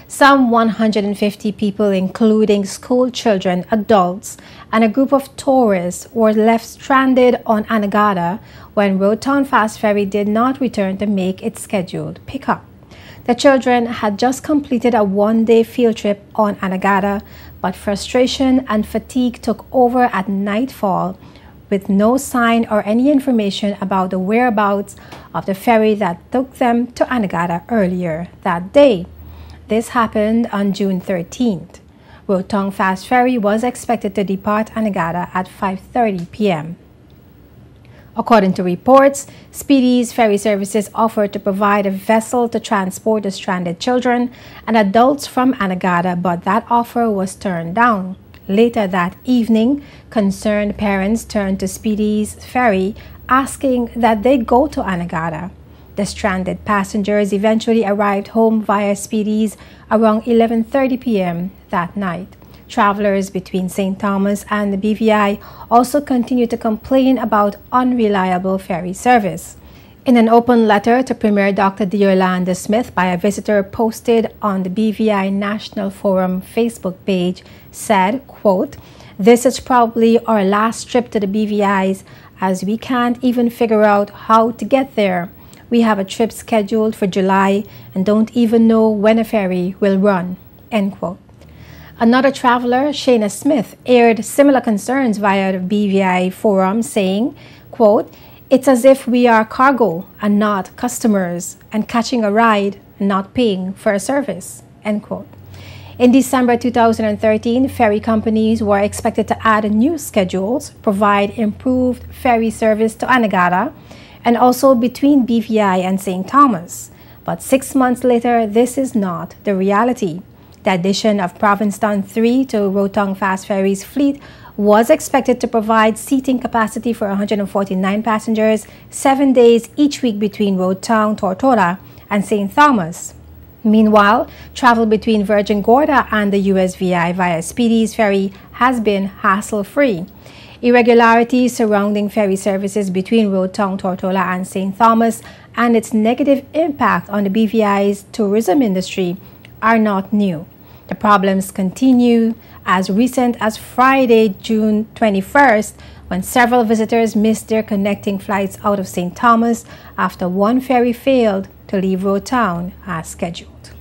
Some 150 people, including school children, adults, and a group of tourists, were left stranded on Anegada when Roadtown Fast Ferry did not return to make its scheduled pickup. The children had just completed a one-day field trip on Anegada, but frustration and fatigue took over at nightfall, with no sign or any information about the whereabouts of the ferry that took them to Anegada earlier that day. This happened on June 13th. Roadtown Fast Ferry was expected to depart Anegada at 5:30 p.m. According to reports, Speedy's ferry services offered to provide a vessel to transport the stranded children and adults from Anegada, but that offer was turned down. Later that evening, concerned parents turned to Speedy's ferry asking that they go to Anegada. The stranded passengers eventually arrived home via Speedy's around 11:30 p.m. that night. Travelers between St. Thomas and the BVI also continue to complain about unreliable ferry service. In an open letter to Premier Dr. Yolanda Smith by a visitor posted on the BVI National Forum Facebook page said, quote, "This is probably our last trip to the BVI's as we can't even figure out how to get there. We have a trip scheduled for July and don't even know when a ferry will run," end quote. Another traveler, Shayna Smith, aired similar concerns via the BVI forum saying, quote, "It's as if we are cargo and not customers and catching a ride and not paying for a service," end quote. In December 2013, ferry companies were expected to add new schedules, provide improved ferry service to Anegada, and also between BVI and St. Thomas. But 6 months later, this is not the reality. The addition of Provincetown 3 to Roadtown Fast Ferry's fleet was expected to provide seating capacity for 149 passengers 7 days each week between Roadtown, Tortola, and St. Thomas. Meanwhile, travel between Virgin Gorda and the USVI via Speedy's ferry has been hassle-free. Irregularities surrounding ferry services between Roadtown, Tortola, and St. Thomas and its negative impact on the BVI's tourism industry are not new. The problems continue as recent as Friday, June 21st, when several visitors missed their connecting flights out of St. Thomas after one ferry failed to leave Roadtown as scheduled.